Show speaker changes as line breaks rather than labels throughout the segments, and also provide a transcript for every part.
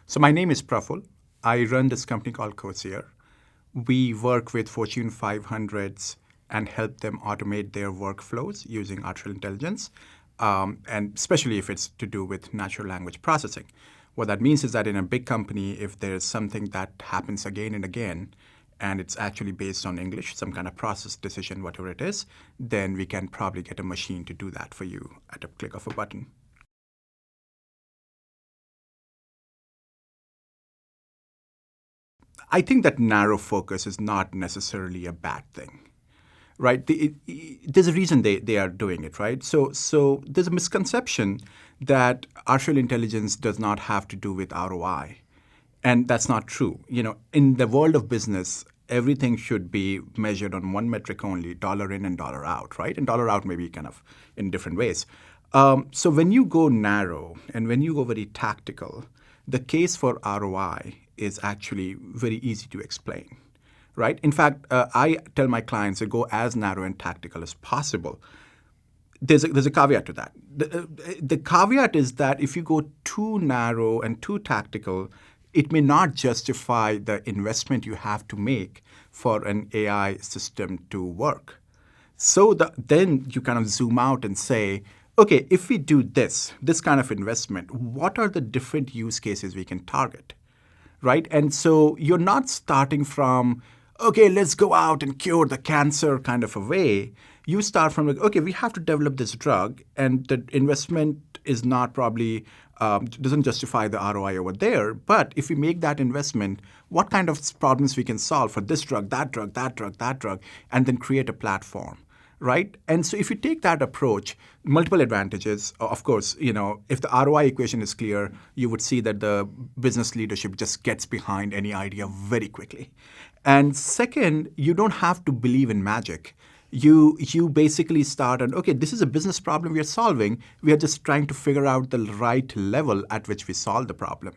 So my name is Praful. I run this company called Coseer. We work with Fortune 500s and help them automate their workflows using artificial intelligence, and especially if it's to do with natural language processing. What that means is that in a big company, if there's something that happens again and again, and it's actually based on English, some kind of process decision, whatever it is, then we can probably get a machine to do that for you at a click of a button. I think that narrow focus is not necessarily a bad thing, right? There's a reason they are doing it, right? So there's a misconception that artificial intelligence does not have to do with ROI, and that's not true. In the world of business, everything should be measured on one metric only: dollar in and dollar out, right? And dollar out may be kind of in different ways. So when you go narrow and when you go very tactical, the case for ROI is actually very easy to explain, right? In fact, I tell my clients to go as narrow and tactical as possible. There's a caveat to that. The caveat is that if you go too narrow and too tactical, it may not justify the investment you have to make for an AI system to work. So then you kind of zoom out and say, okay, if we do this kind of investment, what are the different use cases we can target, right? And so you're not starting from, okay, let's go out and cure the cancer kind of a way. You start from, like, okay, we have to develop this drug, and the investment is not probably, doesn't justify the ROI over there. But if we make that investment, what kind of problems we can solve for this drug, that drug, that drug, that drug, and then create a platform, right? And so if you take that approach, multiple advantages. Of course, if the ROI equation is clear, you would see that the business leadership just gets behind any idea very quickly. And second, you don't have to believe in magic. You basically start on, okay, this is a business problem we are solving. We are just trying to figure out the right level at which we solve the problem.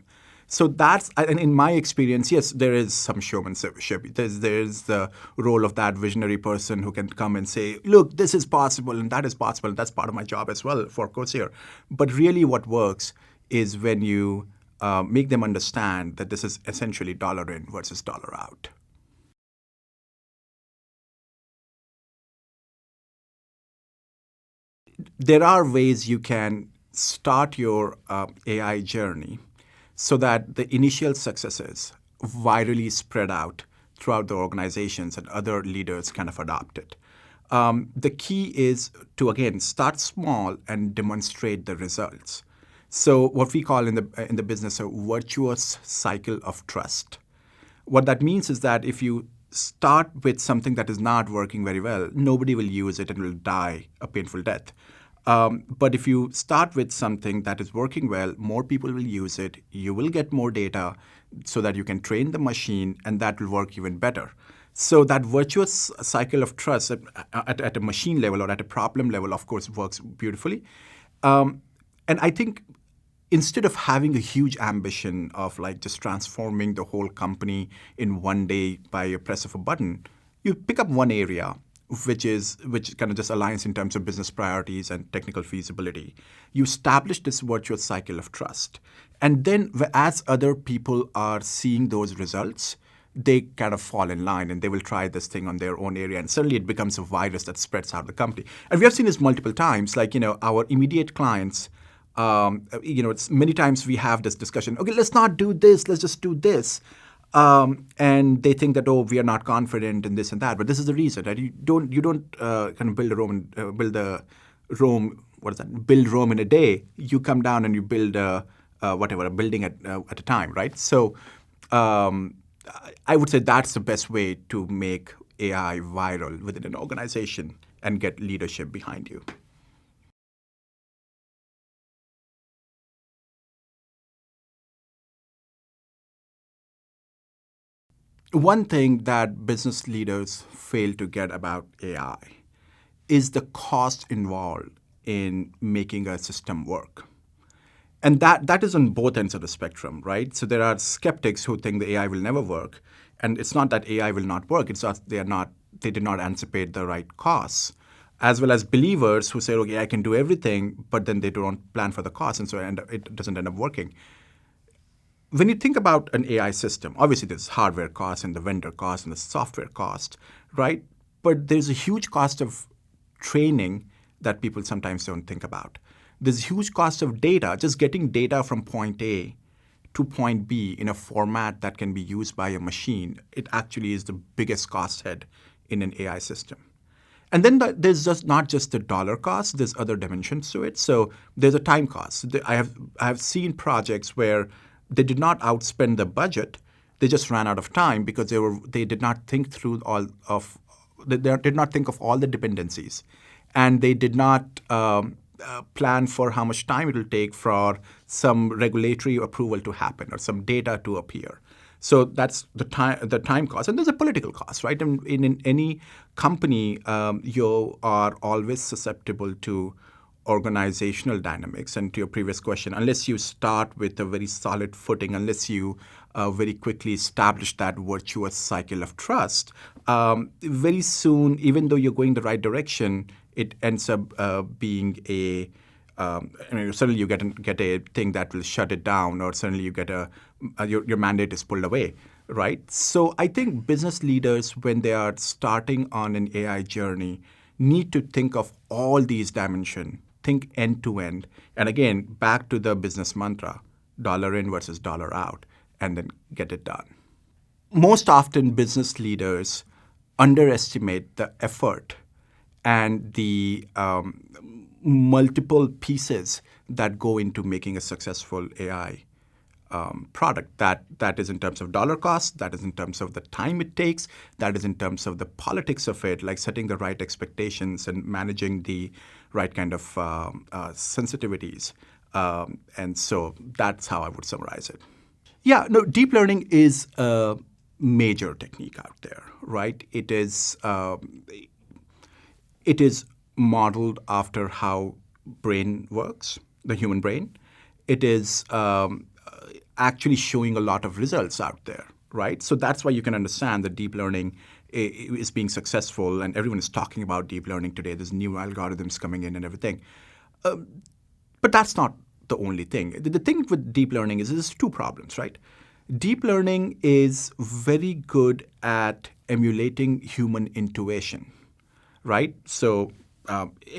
So that's, and in my experience, yes, there is some showmanship. There's the role of that visionary person who can come and say, look, this is possible and that is possible. And that's part of my job as well for Coseer. But really what works is when you make them understand that this is essentially dollar in versus dollar out. There are ways you can start your AI journey so that the initial successes virally spread out throughout the organizations and other leaders kind of adopt it. The key is to, again, start small and demonstrate the results. So what we call in the business a virtuous cycle of trust. What that means is that if you start with something that is not working very well, nobody will use it and will die a painful death. But if you start with something that is working well, more people will use it. You will get more data so that you can train the machine, and that will work even better. So that virtuous cycle of trust at a machine level or at a problem level, of course, works beautifully. And I think instead of having a huge ambition of like just transforming the whole company in one day by a press of a button, you pick up one area which kind of just aligns in terms of business priorities and technical feasibility. You establish this virtuous cycle of trust. And then as other people are seeing those results, they kind of fall in line and they will try this thing on their own area. And suddenly it becomes a virus that spreads out the company. And we have seen this multiple times, like, our immediate clients, it's many times we have this discussion, okay, let's not do this, let's just do this. And they think that, oh, we are not confident in this and that. But this is the reason, right? You don't kind of build Rome in a day. You come down and you build a building at a time, right? So I would say that's the best way to make AI viral within an organization and get leadership behind you. One thing that business leaders fail to get about AI is the cost involved in making a system work. And that is on both ends of the spectrum, right? So there are skeptics who think the AI will never work. And it's not that AI will not work, it's that they did not anticipate the right costs. As well as believers who say, okay, I can do everything, but then they don't plan for the costs, and so it doesn't end up working. when you think about an AI system, obviously there's hardware cost and the vendor cost and the software cost, right? But there's a huge cost of training that people sometimes don't think about. There's huge cost of data, just getting data from point A to point B in a format that can be used by a machine. It actually is the biggest cost head in an AI system. And then there's just not just the dollar cost, there's other dimensions to it. So there's a time cost. I have seen projects where they did not outspend the budget, they just ran out of time because they did not think through they did not think of all the dependencies, and they did not plan for how much time it will take for some regulatory approval to happen or some data to appear. So that's the time cost. And there's a political cost, right? In any company, you are always susceptible to organizational dynamics. And to your previous question, unless you start with a very solid footing, unless you very quickly establish that virtuous cycle of trust, very soon, even though you're going the right direction, it ends up being suddenly you get a thing that will shut it down, or suddenly you get your mandate is pulled away, right? So I think business leaders, when they are starting on an AI journey, need to think of all these dimensions, think end to end, and again, back to the business mantra, dollar in versus dollar out, and then get it done. Most often, business leaders underestimate the effort and the multiple pieces that go into making a successful AI product. That is in terms of dollar cost, that is in terms of the time it takes, that is in terms of the politics of it, like setting the right expectations and managing the right kind of sensitivities. And so that's how I would summarize it. Yeah, no, deep learning is a major technique out there, right? It is modeled after how brain works, the human brain. It is actually showing a lot of results out there, right? So that's why you can understand that deep learning is being successful, and everyone is talking about deep learning today. There's new algorithms coming in and everything. But that's not the only thing. The thing with deep learning is there's two problems, right? Deep learning is very good at emulating human intuition, right? So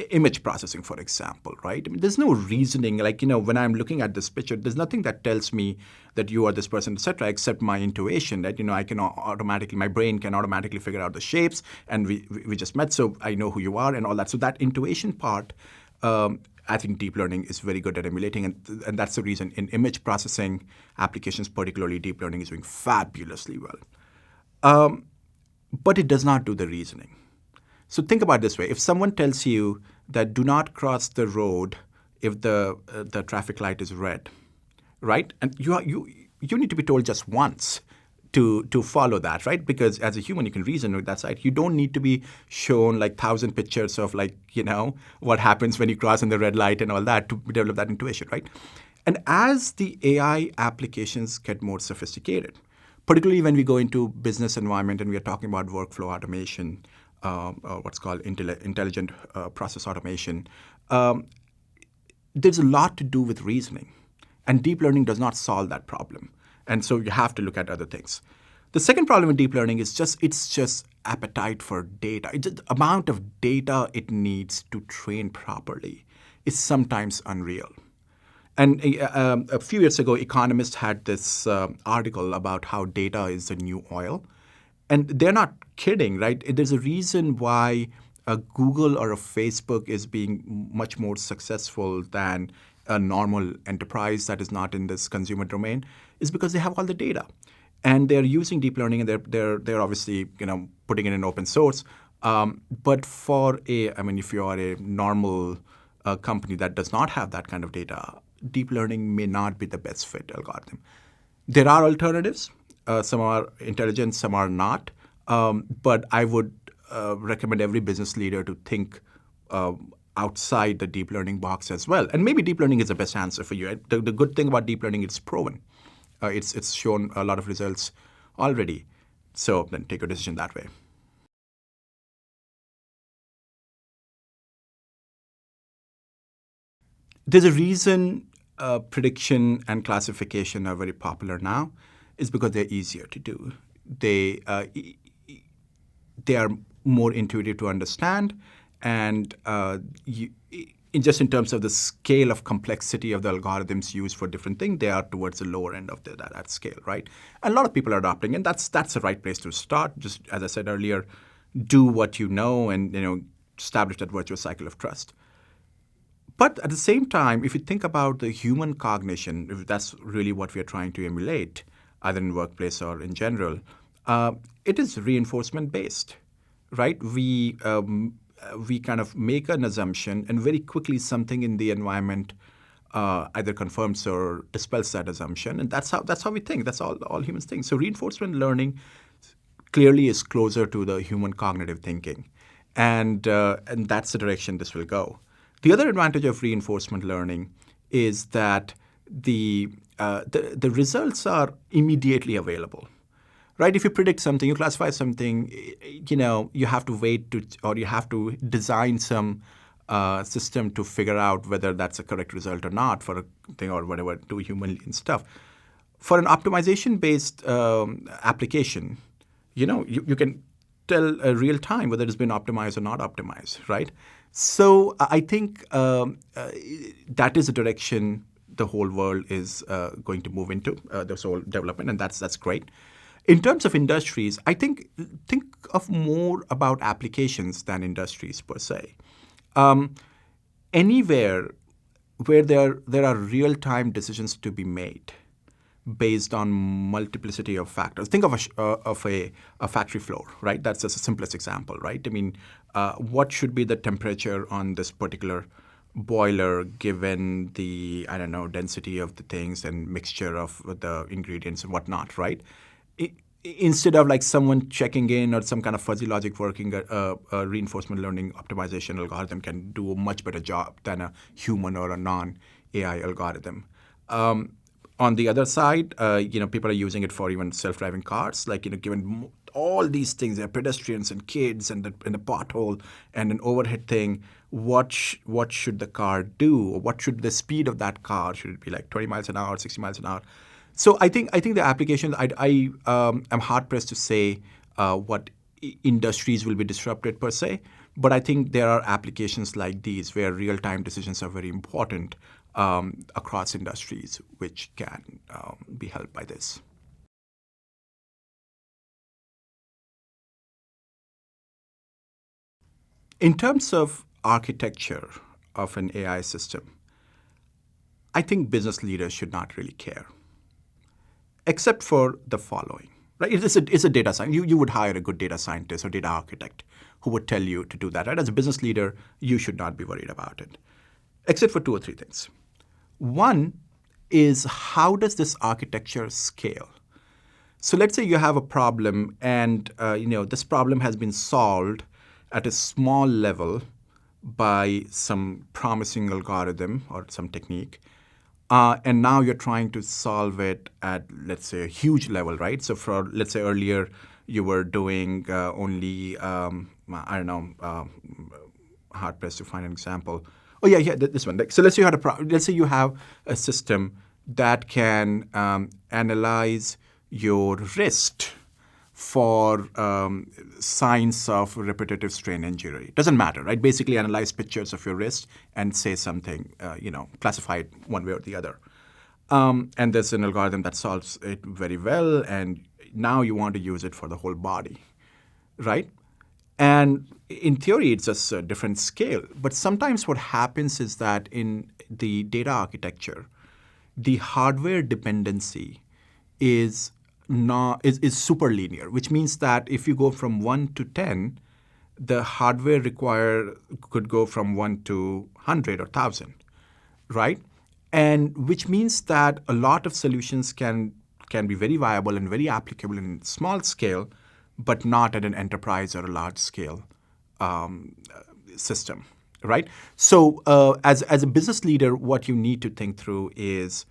image processing, for example, right? I mean, there's no reasoning. Like, when I'm looking at this picture, there's nothing that tells me that you are this person, etc., except my intuition that, I can my brain can automatically figure out the shapes, and we just met, so I know who you are and all that. So that intuition part, I think deep learning is very good at emulating, and that's the reason in image processing applications, particularly deep learning is doing fabulously well. But it does not do the reasoning. So think about it this way. If someone tells you that do not cross the road if the traffic light is red, right? And you need to be told just once to follow that, right? Because as a human, you can reason with that side. You don't need to be shown like 1,000 pictures of what happens when you cross in the red light and all that to develop that intuition, right? And as the AI applications get more sophisticated, particularly when we go into business environment and we are talking about workflow automation, or what's called intelligent process automation, there's a lot to do with reasoning. And deep learning does not solve that problem. And so you have to look at other things. The second problem with deep learning is it's just appetite for data. The amount of data it needs to train properly is sometimes unreal. And a few years ago, economists had this article about how data is the new oil. And they're not kidding, right? There's a reason why a Google or a Facebook is being much more successful than a normal enterprise that is not in this consumer domain, is because they have all the data. And they're using deep learning, and they're obviously putting it in open source. But if you are a normal company that does not have that kind of data, deep learning may not be the best fit algorithm. There are alternatives. Some are intelligent, some are not. But I would recommend every business leader to think outside the deep learning box as well. And maybe deep learning is the best answer for you. The good thing about deep learning, it's proven. It's shown a lot of results already. So then take a decision that way. There's a reason prediction and classification are very popular now is because they're easier to do. They are more intuitive to understand, and in terms of the scale of complexity of the algorithms used for different things, they are towards the lower end of that scale, right? And a lot of people are adopting, and that's the right place to start. Just as I said earlier, do what you know, and establish that virtuous cycle of trust. But at the same time, if you think about the human cognition, if that's really what we are trying to emulate, either in workplace or in general, it is reinforcement based, right? We kind of make an assumption, and very quickly something in the environment either confirms or dispels that assumption, and that's how we think. That's all humans think. So reinforcement learning clearly is closer to the human cognitive thinking, and that's the direction this will go. The other advantage of reinforcement learning is that the results are immediately available, right? If you predict something, you classify something, you have to wait or you have to design some system to figure out whether that's a correct result or not for a thing or whatever, do human stuff. For an optimization-based application, you can tell real time whether it's been optimized or not optimized, right? So I think that is the direction the whole world is going to move into, this whole development, and that's great. In terms of industries, I think of more about applications than industries per se. Anywhere where there are real-time decisions to be made based on multiplicity of factors. Think of a factory floor, right? That's just the simplest example, right? I mean, what should be the temperature on this particular boiler given the, density of the things and mixture of the ingredients and whatnot, right? Instead of like someone checking in or some kind of fuzzy logic working, a reinforcement learning optimization algorithm can do a much better job than a human or a non-AI algorithm. On the other side, people are using it for even self-driving cars. Like, given all these things, there are pedestrians and kids and the pothole and an overhead thing. What should the car do? Or what should the speed of that car? Should it be like 20 miles an hour, 60 miles an hour? So I think the applications. I am hard pressed to say what industries will be disrupted per se, but I think there are applications like these where real-time decisions are very important across industries, which can be helped by this. In terms of architecture of an AI system, I think business leaders should not really care, except for the following. Right? It's a data science. You would hire a good data scientist or data architect who would tell you to do that. Right? As a business leader, you should not be worried about it, except for 2 or 3 things. One is, how does this architecture scale? So let's say you have a problem, and this problem has been solved at a small level by some promising algorithm or some technique, and now you're trying to solve it at, let's say, a huge level, right? So for, let's say, earlier you were doing only, hard pressed to find an example. Oh yeah, this one. So let's say you have a system that can analyze your wrist for signs of repetitive strain injury. Doesn't matter, right? Basically analyze pictures of your wrist and say something, classify it one way or the other. And there's an algorithm that solves it very well, and now you want to use it for the whole body, right? And in theory, it's just a different scale. But sometimes what happens is that in the data architecture, the hardware dependency is super linear, which means that if you go from 1 to 10, the hardware required could go from 1 to 100 or 1,000, right? And which means that a lot of solutions can be very viable and very applicable in small scale, but not at an enterprise or a large scale system, right? So as a business leader, what you need to think through is,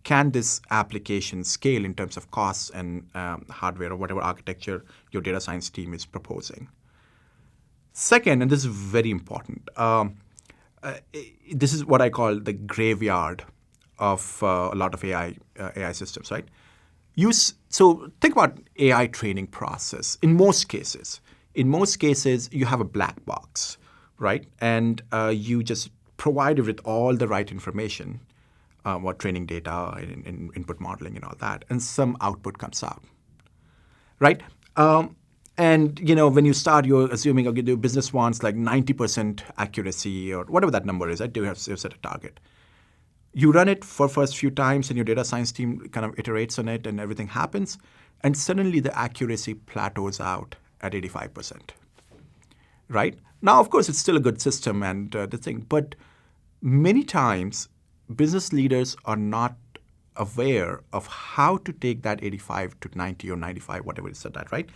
can this application scale in terms of costs and hardware or whatever architecture your data science team is proposing? Second, and this is very important, this is what I call the graveyard of a lot of AI systems, right? So think about AI training process. In most cases, you have a black box, right? And you just provide it with all the right information, what training data and input modeling and all that, and some output comes out, right? And when you start, you're assuming, okay, the business wants like 90% accuracy or whatever that number is. Right? You have set a target. You run it for first few times, and your data science team kind of iterates on it, and everything happens, and suddenly the accuracy plateaus out at 85%. Right? Now, of course, it's still a good system and the thing, but many times business leaders are not aware of how to take that 85 to 90 or 95, whatever it's at that, right?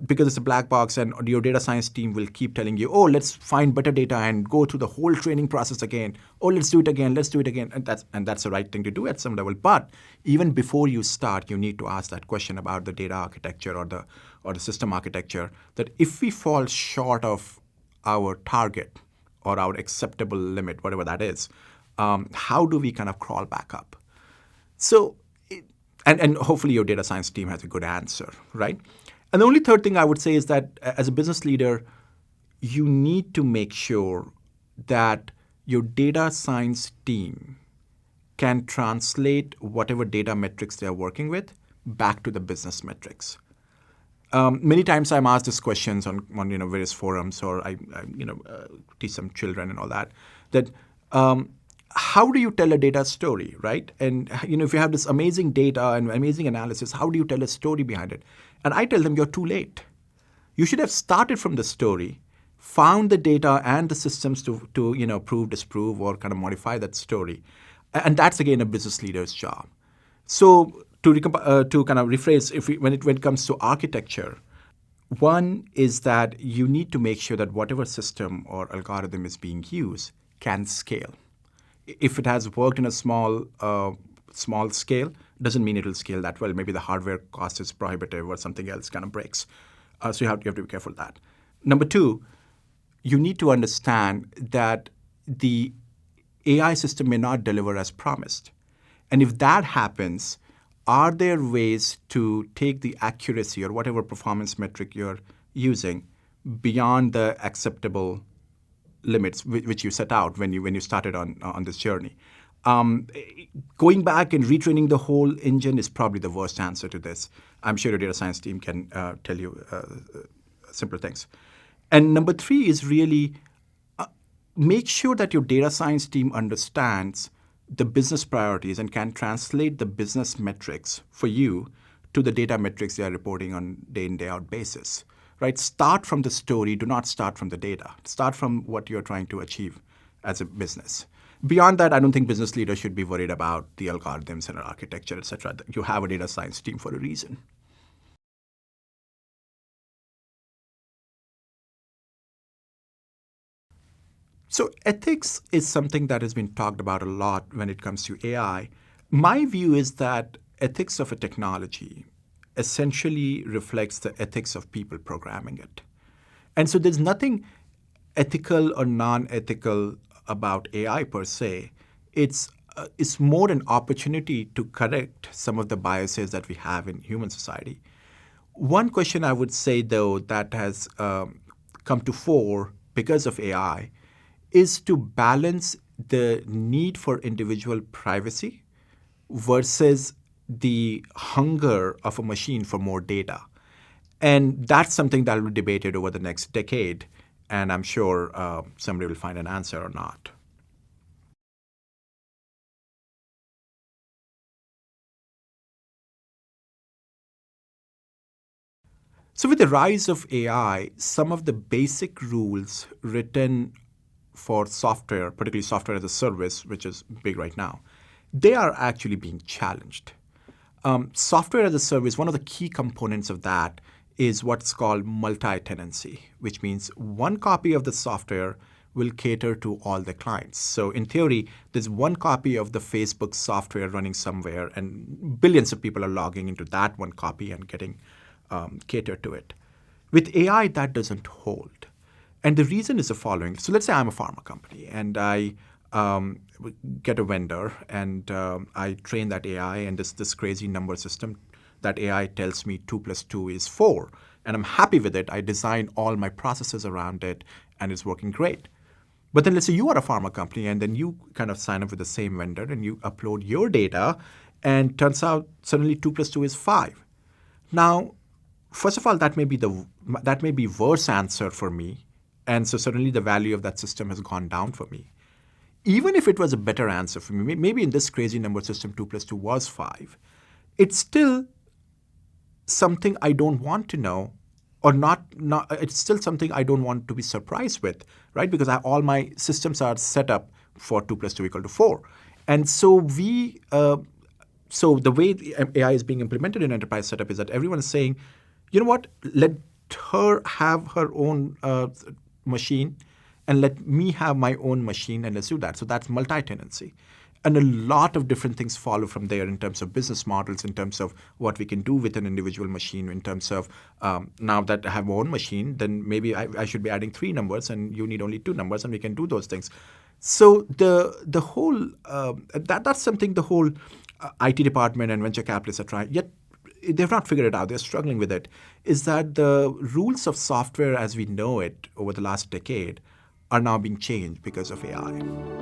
Because it's a black box, and your data science team will keep telling you, oh, let's find better data and go through the whole training process again. Oh, let's do it again. And that's the right thing to do at some level. But even before you start, you need to ask that question about the data architecture or the system architecture, that if we fall short of our target or our acceptable limit, whatever that is, how do we kind of crawl back up? So, and hopefully your data science team has a good answer, right? And the only third thing I would say is that as a business leader, you need to make sure that your data science team can translate whatever data metrics they are working with back to the business metrics. Many times I'm asked these questions on various forums, or I teach some children and all that. How do you tell a data story, right? And if you have this amazing data and amazing analysis, how do you tell a story behind it? And I tell them, you're too late. You should have started from the story, found the data and the systems to prove, disprove, or kind of modify that story. And that's, again, a business leader's job. So to kind of rephrase, when it comes to architecture, one is that you need to make sure that whatever system or algorithm is being used can scale. If it has worked in a small scale, doesn't mean it will scale that well. Maybe the hardware cost is prohibitive or something else kind of breaks. So you have to be careful of that. Number two, you need to understand that the AI system may not deliver as promised. And if that happens, are there ways to take the accuracy or whatever performance metric you're using beyond the acceptable limits which you set out when you started on this journey? Going back and retraining the whole engine is probably the worst answer to this. I'm sure your data science team can tell you simpler things. And number three is really make sure that your data science team understands the business priorities and can translate the business metrics for you to the data metrics they are reporting on day in, day out basis. Right? Start from the story. Do not start from the data. Start from what you're trying to achieve as a business. Beyond that, I don't think business leaders should be worried about the algorithms and architecture, et cetera. You have a data science team for a reason. So ethics is something that has been talked about a lot when it comes to AI. My view is that ethics of a technology essentially reflects the ethics of people programming it. And so there's nothing ethical or non-ethical about AI per se. It's more an opportunity to correct some of the biases that we have in human society. One question I would say, though, that has come to fore because of AI is to balance the need for individual privacy versus the hunger of a machine for more data. And that's something that will be debated over the next decade, and I'm sure somebody will find an answer or not. So with the rise of AI, some of the basic rules written for software, particularly software as a service, which is big right now, they are actually being challenged. Software as a service, one of the key components of that is what's called multi-tenancy, which means one copy of the software will cater to all the clients. So in theory, there's one copy of the Facebook software running somewhere, and billions of people are logging into that one copy and getting catered to it. With AI, that doesn't hold. And the reason is the following. So let's say I'm a pharma company, and I get a vendor, and I train that AI and this crazy number system. That AI tells me 2 plus 2 is 4, and I'm happy with it. I design all my processes around it, and it's working great. But then let's say you are a pharma company, and then you kind of sign up with the same vendor, and you upload your data, and turns out suddenly 2 plus 2 is 5. Now, first of all, that may be worse answer for me, and so suddenly the value of that system has gone down for me. Even if it was a better answer for me, maybe in this crazy number system 2 plus 2 was 5, it's still something I don't want to know, or not. It's still something I don't want to be surprised with, right? Because all my systems are set up for 2 plus 2 equal to 4. And so so the way the AI is being implemented in enterprise setup is that everyone is saying, you know what, let her have her own machine, and let me have my own machine, and let's do that. So that's multi-tenancy. And a lot of different things follow from there in terms of business models, in terms of what we can do with an individual machine, in terms of now that I have my own machine, then maybe I should be adding 3 numbers and you need only 2 numbers, and we can do those things. So the whole that's something the whole IT department and venture capitalists are trying, yet they've not figured it out. They're struggling with it. Is that the rules of software as we know it over the last decade are now being changed because of AI.